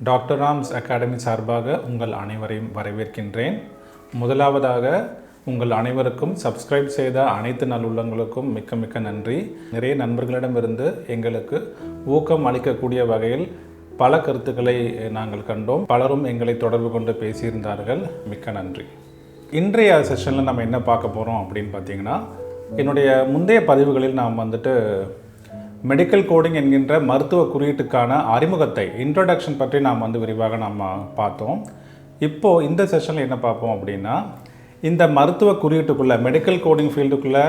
Doctor rams academy சார்பாக உங்கள் அனைவரையும் வரவேற்கின்றேன். முதலாவதாக உங்கள் அனைவருக்கும் சப்ஸ்கிரைப் செய்த அனைத்து நல்லுள்ளங்களுக்கும் மிக்க மிக்க நன்றி. நிறைய நண்பர்களிடமிருந்து எங்களுக்கு ஊக்கம் அளிக்கக்கூடிய வகையில் பல கருத்துக்களை நாங்கள் கண்டோம். பலரும் எங்களை தொடர்பு கொண்டு பேசியிருந்தார்கள். மிக்க நன்றி. இன்றைய செஷனில் நம்ம என்ன பார்க்க போகிறோம் அப்படின்னு பார்த்தீங்கன்னா, என்னுடைய முந்தைய பதிவுகளில் நாம் மெடிக்கல் கோடிங் என்கின்ற மருத்துவ குறியீட்டுக்கான அறிமுகத்தை இன்ட்ரோடக்ஷன் பற்றி நாம் விரிவாக பார்த்தோம். இப்போது இந்த செஷனில் என்ன பார்ப்போம் அப்படின்னா, இந்த மருத்துவ குறியீட்டுக்குள்ளே மெடிக்கல் கோடிங் ஃபீல்டுக்குள்ளே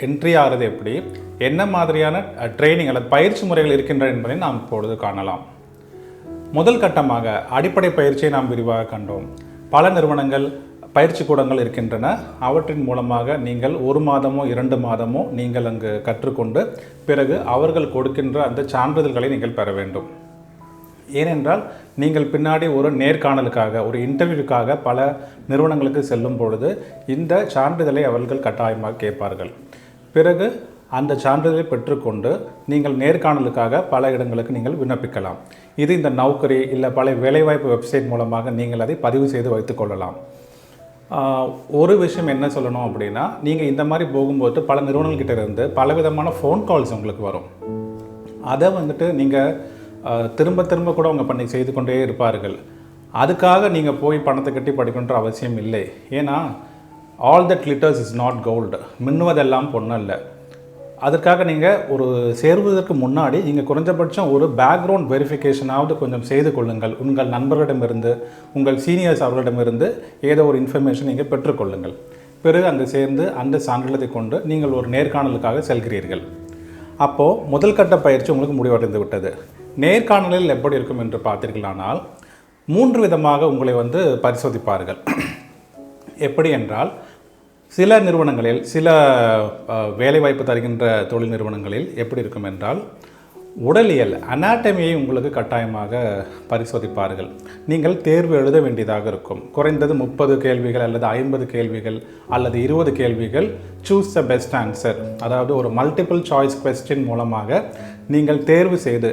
என்ட்ரி ஆகிறது எப்படி, என்ன மாதிரியான ட்ரைனிங் அல்லது பயிற்சி முறைகள் இருக்கின்றன என்பதை நாம் இப்பொழுது காணலாம். முதல் கட்டமாக அடிப்படை பயிற்சியை நாம் விரிவாக கண்டோம். பல நிறுவனங்கள் பயிற்சி கூடங்கள் இருக்கின்றன. அவற்றின் மூலமாக நீங்கள் 1 மாதமோ 2 மாதமோ நீங்கள் அங்கு கற்றுக்கொண்டு பிறகு அவர்கள் கொடுக்கின்ற அந்த சான்றிதழ்களை நீங்கள் பெற வேண்டும். ஏனென்றால் நீங்கள் பின்னாடி ஒரு நேர்காணலுக்காக ஒரு இன்டர்வியூக்காக பல நிறுவனங்களுக்கு செல்லும் பொழுது இந்த சான்றிதழை அவர்கள் கட்டாயமாக கேட்பார்கள். பிறகு அந்த சான்றிதழை பெற்றுக்கொண்டு நீங்கள் நேர்காணலுக்காக பல இடங்களுக்கு நீங்கள் விண்ணப்பிக்கலாம். இது இந்த நௌக்கரி இல்லை பல வேலைவாய்ப்பு வெப்சைட் மூலமாக நீங்கள் அதை பதிவு செய்து வைத்துக்கொள்ளலாம். ஒரு விஷயம் என்ன சொல்லணும் அப்படின்னா, நீங்கள் இந்த மாதிரி போகும்போது பல நிறுவனங்கள்கிட்ட இருந்து பலவிதமான ஃபோன் கால்ஸ் உங்களுக்கு வரும். அதை நீங்கள் திரும்ப திரும்ப கூட அவங்க செய்து கொண்டே இருப்பார்கள். அதுக்காக நீங்கள் போய் பணத்தை கட்டி படிக்கணுன்ற அவசியம் இல்லை. ஏன்னா all that glitters is not gold, மின்னுவதெல்லாம் பொண்ணல்ல. அதற்காக நீங்கள் ஒரு சேருவதற்கு முன்னாடி நீங்கள் குறைஞ்சபட்சம் ஒரு பேக்ரவுண்ட் வெரிஃபிகேஷனாவது கொஞ்சம் செய்து கொள்ளுங்கள். உங்கள் நண்பர்களிடமிருந்து உங்கள் சீனியர்ஸ் அவர்களிடமிருந்து ஏதோ ஒரு இன்ஃபர்மேஷன் நீங்கள் பெற்றுக்கொள்ளுங்கள். பிறகு அங்கே சேர்ந்து அந்த சான்றிதழை கொண்டு நீங்கள் ஒரு நேர்காணலுக்காக செல்கிறீர்கள். அப்போது முதல் கட்ட பயிற்சி உங்களுக்கு முடிவடைந்து விட்டது. நேர்காணலில் எப்படி இருக்கும் என்று பார்த்தீர்களானால் 3 விதமாக உங்களை பரிசோதிப்பார்கள். எப்படி என்றால், சில நிறுவனங்களில் சில வேலைவாய்ப்பு தருகின்ற தொழில் நிறுவனங்களில் எப்படி இருக்கும் என்றால், உடலியல் அனாட்டமியை உங்களுக்கு கட்டாயமாக பரிசோதிப்பார்கள். நீங்கள் தேர்வு எழுத வேண்டியதாக இருக்கும். குறைந்தது 30 கேள்விகள் அல்லது 50 கேள்விகள் அல்லது 20 கேள்விகள் சூஸ் த பெஸ்ட் ஆன்சர், அதாவது ஒரு மல்டிபிள் சாய்ஸ் கொஸ்டின் மூலமாக நீங்கள் தேர்வு செய்து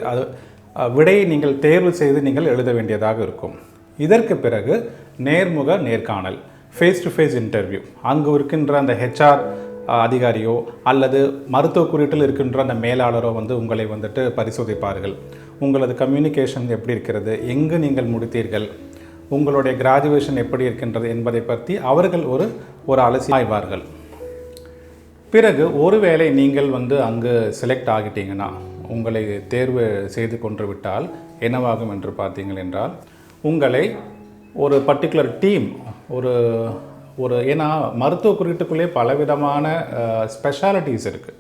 விடையை நீங்கள் தேர்வு செய்து நீங்கள் எழுத வேண்டியதாக இருக்கும். இதற்கு பிறகு நேர்முக நேர்காணல், ஃபேஸ் டு ஃபேஸ் இன்டர்வியூ. அங்கு இருக்கின்ற அந்த ஹெச்ஆர் அதிகாரியோ அல்லது மருத்துவ குறியீட்டில் இருக்கின்ற அந்த மேலாளரோ உங்களை பரிசோதிப்பார்கள். உங்களது கம்யூனிகேஷன் எப்படி இருக்கிறது, எங்கு நீங்கள் முடித்தீர்கள், உங்களுடைய கிராஜுவேஷன் எப்படி இருக்கின்றது என்பதை பற்றி அவர்கள் ஒரு அலசி ஆய்வார்கள். பிறகு ஒருவேளை நீங்கள் அங்கு செலக்ட் ஆகிட்டீங்கன்னா, உங்களை தேர்வு செய்து கொண்டு விட்டால் என்னவாகும் என்று பார்த்தீங்கள் என்றால், உங்களை ஒரு பர்டிகுலர் டீம் ஒரு ஏன்னா மருத்துவ குறியீட்டுக்குள்ளே பலவிதமான ஸ்பெஷாலிட்டிஸ் இருக்குது,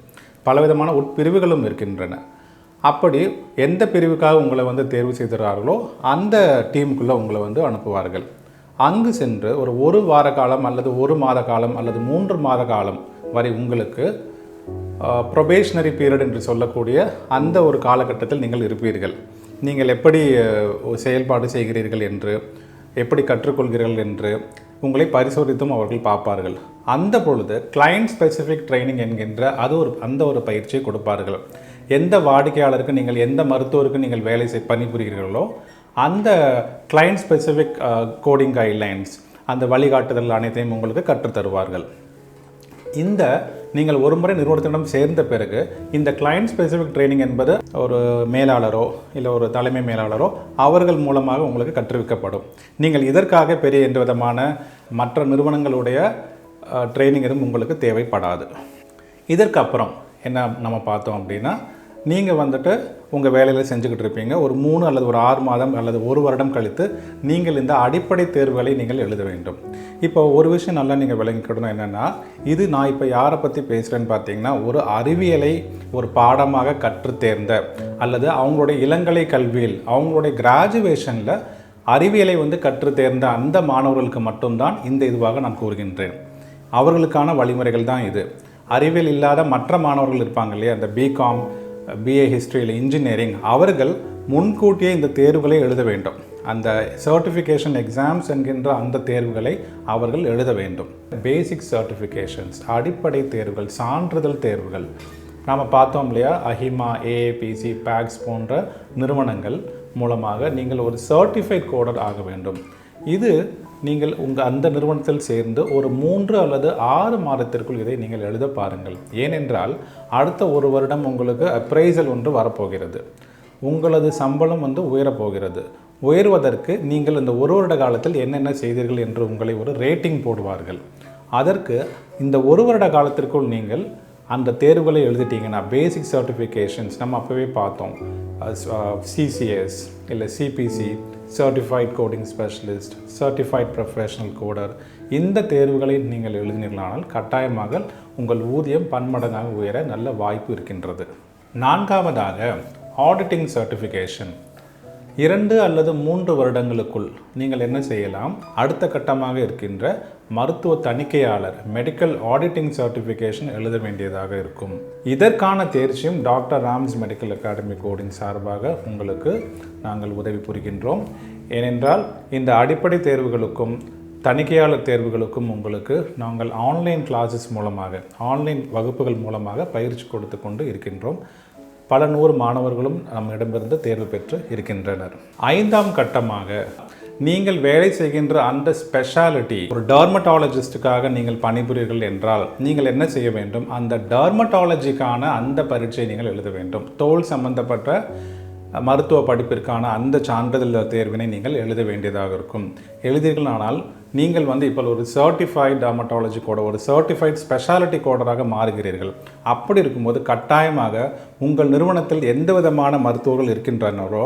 பலவிதமான உட்பிரிவுகளும் இருக்கின்றன. அப்படி எந்த பிரிவுக்காக உங்களை தேர்வு செய்கிறார்களோ அந்த டீமுக்குள்ளே உங்களை அனுப்புவார்கள். அங்கு சென்று ஒரு வார காலம் அல்லது 1 மாத காலம் அல்லது 3 மாத காலம் வரை உங்களுக்கு ப்ரொபேஷனரி பீரியட் என்று சொல்லக்கூடிய அந்த ஒரு காலகட்டத்தில் நீங்கள் இருப்பீர்கள். நீங்கள் எப்படி செயல்பாடு செய்கிறீர்கள் என்று, எப்படி கற்றுக்கொள்கிறீர்கள் என்று உங்களை பரிசோதித்தும் அவர்கள் பார்ப்பார்கள். அந்த பொழுது கிளைண்ட் ஸ்பெசிஃபிக் ட்ரைனிங் என்கின்ற அந்த ஒரு பயிற்சியை கொடுப்பார்கள். எந்த வாடிக்கையாளருக்கு நீங்கள் எந்த மருத்துவருக்கு நீங்கள் வேலை பணிபுரிகிறீர்களோ அந்த கிளைண்ட் ஸ்பெசிஃபிக் கோடிங் கைட்லைன்ஸ், அந்த வழிகாட்டுதல் அனைத்தையும் உங்களுக்கு கற்றுத்தருவார்கள். இந்த நீங்கள் ஒரு முறை நிறுவனத்திடம் சேர்ந்த பிறகு இந்த கிளைண்ட் ஸ்பெசிஃபிக் ட்ரைனிங் என்பது ஒரு மேலாளரோ இல்லை ஒரு தலைமை மேலாளரோ அவர்கள் மூலமாக உங்களுக்கு கற்றுவிக்கப்படும். நீங்கள் இதற்காக பெரிய எந்த விதமான மற்ற நிறுவனங்களுடைய ட்ரைனிங் எதுவும் உங்களுக்கு தேவைப்படாது. இதற்கப்புறம் என்ன நம்ம பார்த்தோம் அப்படின்னா, நீங்கள் உங்கள் வேலையில் செஞ்சுக்கிட்டு இருப்பீங்க. ஒரு 3 அல்லது ஒரு 6 மாதம் அல்லது 1 வருடம் கழித்து நீங்கள் இந்த அடிப்படை தேர்வுகளை நீங்கள் எழுத வேண்டும். இப்போ ஒரு விஷயம் நல்லா நீங்கள் விளங்கிக்கிடணும். என்னென்னா, இது நான் இப்போ யாரை பற்றி பேசுகிறேன்னு பார்த்தீங்கன்னா, ஒரு அறிவியலை ஒரு பாடமாக கற்று தேர்ந்த அல்லது அவங்களுடைய இளங்கலை கல்வியில் அவங்களுடைய கிராஜுவேஷனில் அறிவியலை கற்று தேர்ந்த அந்த மாணவர்களுக்கு மட்டும்தான் இந்த இதுவாக நான் கூறுகின்றேன். அவர்களுக்கான வழிமுறைகள் தான் இது. அறிவியல் இல்லாத மற்ற மாணவர்கள் இருப்பாங்க இல்லையா, அந்த பிகாம், பிஏ ஹிஸ்ட்ரி இல்லை இன்ஜினியரிங், அவர்கள் முன்கூட்டியே இந்த தேர்வுகளை எழுத வேண்டும். அந்த சர்டிஃபிகேஷன் எக்ஸாம்ஸ் என்கின்ற அந்த தேர்வுகளை அவர்கள் எழுத வேண்டும். பேசிக் சர்டிஃபிகேஷன்ஸ், அடிப்படை தேர்வுகள், சான்றிதழ் தேர்வுகள் நாம் பார்த்தோம் இல்லையா. அஹிமா, ஏஏபிசி, பேக்ஸ் போன்ற நிறுவனங்கள் மூலமாக நீங்கள் ஒரு சர்டிஃபைட் கோடர் ஆக வேண்டும். இது நீங்கள் அந்த நிறுவனத்தில் சேர்ந்து ஒரு 3 அல்லது 6 மாதத்திற்குள் இதை நீங்கள் எழுத பாருங்கள். ஏனென்றால் அடுத்த 1 வருடம் உங்களுக்கு அப்ரைசல் ஒன்று வரப்போகிறது. உங்களது சம்பளம் உயரப்போகிறது. உயர்வதற்கு நீங்கள் இந்த 1 வருட காலத்தில் என்னென்ன செய்தீர்கள் என்று உங்களை ஒரு ரேட்டிங் போடுவார்கள். அதற்கு இந்த 1 வருட காலத்திற்குள் நீங்கள் அந்த தேர்வுகளை எழுதிட்டீங்கன்னா பேசிக் சர்டிஃபிகேஷன்ஸ் நம்ம அப்போவே பார்த்தோம். சிசிஎஸ் இல்லை CPC, certified coding specialist, certified professional coder, இந்த தேர்வுகளை நீங்கள் எழுதினீர்களானால் கட்டாயமாக உங்கள் ஊதியம் பன்மடங்காக உயர நல்ல வாய்ப்பு இருக்கின்றது. 4வதாக ஆடிட்டிங் சர்டிஃபிகேஷன். 2 அல்லது 3 வருடங்களுக்குள் நீங்கள் என்ன செய்யலாம், அடுத்த கட்டமாக இருக்கின்ற மருத்துவ தணிக்கையாளர் மெடிக்கல் ஆடிட்டிங் சர்டிஃபிகேஷன் எழுத வேண்டியதாக இருக்கும். இதற்கான தேர்ச்சியும் doctor Rams medical academy coaching சார்பாக உங்களுக்கு நாங்கள் உதவி புரிகின்றோம். ஏனென்றால் இந்த அடிப்படை தேர்வுகளுக்கும் தணிக்கையாளர் தேர்வுகளுக்கும் உங்களுக்கு நாங்கள் ஆன்லைன் கிளாஸஸ் மூலமாக, ஆன்லைன் வகுப்புகள் மூலமாக பயிற்சி கொடுத்து கொண்டு இருக்கின்றோம். பல 100 மாணவர்களும் நம்மிடமிருந்து தேர்வு பெற்று இருக்கின்றனர். 5ஆம் கட்டமாக நீங்கள் வேலை செய்கின்ற அந்த ஸ்பெஷாலிட்டி, ஒரு டெர்மட்டாலஜிஸ்டுக்காக நீங்கள் பணிபுரியர்கள் என்றால் நீங்கள் என்ன செய்ய வேண்டும், அந்த டெர்மட்டாலஜிக்கான அந்த பரீட்சையை நீங்கள் எழுத வேண்டும். தோல் சம்பந்தப்பட்ட மருத்துவ படிப்பிற்கான அந்த சான்றிதழ் தேர்வினை நீங்கள் எழுத வேண்டியதாக இருக்கும். எழுதிர்களானால் நீங்கள் இப்போ ஒரு சர்டிஃபைட் டெர்மட்டாலஜி கோடர், ஒரு சர்டிஃபைட் ஸ்பெஷாலிட்டி கோடராக மாறுகிறீர்கள். அப்படி இருக்கும்போது கட்டாயமாக உங்கள் நிறுவனத்தில் எந்த விதமான மருத்துவர்கள் இருக்கின்றனரோ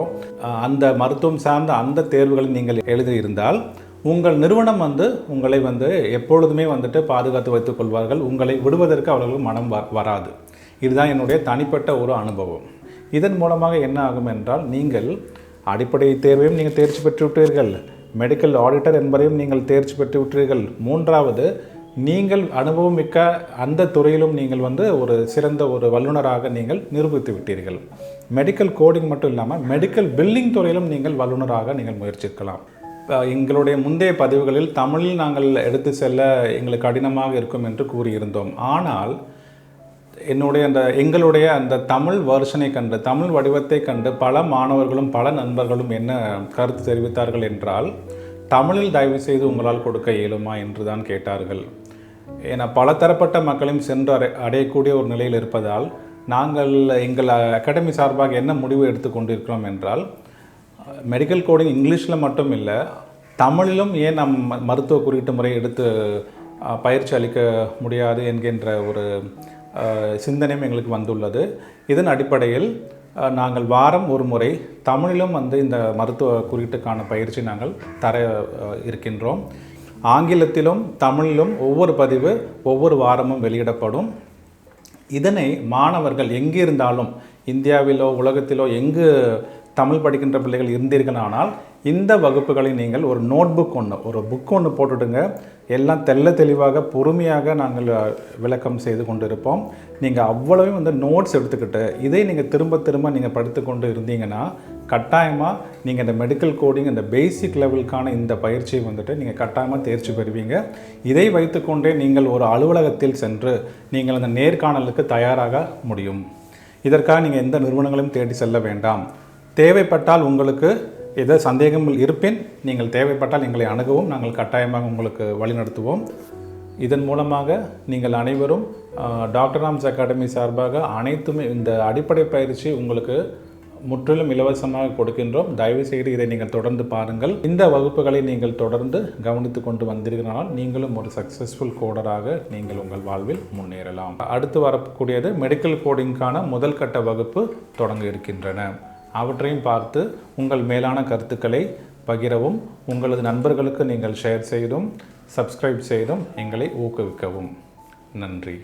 அந்த மருத்துவம் சார்ந்த அந்த தேர்வுகளை நீங்கள் எழுதியிருந்தால் உங்கள் நிறுவனம் உங்களை எப்பொழுதுமே பாதுகாத்து வைத்துக் கொள்வார்கள். உங்களை விடுவதற்கு அவர்களுக்கு மனம் வராது. இதுதான் என்னுடைய தனிப்பட்ட ஒரு அனுபவம். இதன் மூலமாக என்ன ஆகும் என்றால், நீங்கள் அடிப்படை தேர்வையும் நீங்கள் தேர்ச்சி பெற்று விட்டீர்கள், மெடிக்கல் ஆடிட்டர் என்பதையும் நீங்கள் தேர்ச்சி பெற்று விட்டீர்கள். 3வது, நீங்கள் அனுபவம் மிக்க அந்த துறையிலும் நீங்கள் ஒரு சிறந்த ஒரு வல்லுநராக நீங்கள் நிரூபித்து விட்டீர்கள். மெடிக்கல் கோடிங் மட்டும் இல்லாமல் மெடிக்கல் பில்லிங் துறையிலும் நீங்கள் வல்லுநராக நீங்கள் முயற்சிக்கலாம். எங்களுடைய முந்தைய பதிவுகளில் தமிழில் நாங்கள் எடுத்து செல்ல எங்களுக்கு கடினமாக இருக்கும் என்று கூறியிருந்தோம். ஆனால் எங்களுடைய அந்த தமிழ் வெர்ஷனை கண்டு, தமிழ் வடிவத்தை கண்டு பல மாணவர்களும் பல நண்பர்களும் என்ன கருத்து தெரிவித்தார்கள் என்றால், தமிழில் தயவு செய்து உங்களால் கொடுக்க இயலுமா என்று தான் கேட்டார்கள். ஏன்னா பல தரப்பட்ட மக்களையும் சென்று அடையக்கூடிய ஒரு நிலையில் இருப்பதால் நாங்கள் எங்கள் அகாடமி சார்பாக என்ன முடிவு எடுத்துக்கொண்டிருக்கிறோம் என்றால், மெடிக்கல் கோடிங் இங்கிலீஷில் மட்டும் இல்லை, தமிழிலும் ஏன் மருத்துவ குறியீட்டு முறை எடுத்து பயிற்சி அளிக்க முடியாது என்கின்ற ஒரு சிந்தனையும் எங்களுக்கு வந்துள்ளது. இதன் அடிப்படையில் நாங்கள் வாரம் ஒரு முறை தமிழிலும் இந்த மருத்துவ குறியீட்டுக்கான பயிற்சி நாங்கள் தர இருக்கின்றோம். ஆங்கிலத்திலும் தமிழிலும் ஒவ்வொரு பதிவு ஒவ்வொரு வாரமும் வெளியிடப்படும். இதனை மாணவர்கள் எங்கே இருந்தாலும், இந்தியாவிலோ உலகத்திலோ எங்கு தமிழ் படிக்கின்ற பிள்ளைகள் இருந்தீர்களானால் இந்த வகுப்புகளை நீங்கள் ஒரு நோட்புக் ஒரு புக் ஒன்று போட்டுடுங்க. எல்லாம் தெளிவாக பொறுமையாக நாங்கள் விளக்கம் செய்து கொண்டு இருப்போம். நீங்கள் அவ்வளவையும் நோட்ஸ் எடுத்துக்கிட்டு இதை நீங்கள் திரும்ப நீங்கள் படித்து கொண்டு இருந்தீங்கன்னா கட்டாயமாக நீங்கள் இந்த மெடிக்கல் கோடிங், இந்த பேசிக் லெவலுக்கான இந்த பயிற்சியை நீங்கள் கட்டாயமாக தேர்ச்சி பெறுவீங்க. இதை வைத்துக்கொண்டே நீங்கள் ஒரு அலுவலகத்தில் சென்று நீங்கள் அந்த நேர்காணலுக்கு தயாராக முடியும். இதற்காக நீங்கள் எந்த நிறுவனங்களையும் தேடி செல்ல வேண்டாம். தேவைப்பட்டால் உங்களுக்கு ஏதோ சந்தேகங்கள் இருப்பின் நீங்கள் தேவைப்பட்டால் எங்களை அணுகவும், நாங்கள் கட்டாயமாக உங்களுக்கு வழிநடத்துவோம். இதன் மூலமாக நீங்கள் அனைவரும் டாக்டர் ராம்ஸ் அகாடமி சார்பாக அனைத்துமே இந்த அடிப்படை பயிற்சி உங்களுக்கு முற்றிலும் இலவசமாக கொடுக்கின்றோம். தயவு செய்து இதை நீங்கள் தொடர்ந்து பாருங்கள். இந்த வகுப்புகளை நீங்கள் தொடர்ந்து கவனித்து கொண்டு வந்தீர்களால் நீங்களும் ஒரு சக்ஸஸ்ஃபுல் கோடராக நீங்கள் உங்கள் வாழ்வில் முன்னேறலாம். அடுத்து வரக்கூடியது மெடிக்கல் கோடிங்கான முதல் கட்ட வகுப்பு தொடங்க இருக்கின்றன. அவற்றையும் பார்த்து உங்கள் மேலான கருத்துக்களை பகிரவும், உங்களது நண்பர்களுக்கு நீங்கள் ஷேர் செய்தும் சப்ஸ்கிரைப் செய்தும் எங்களை ஊக்குவிக்கவும். நன்றி.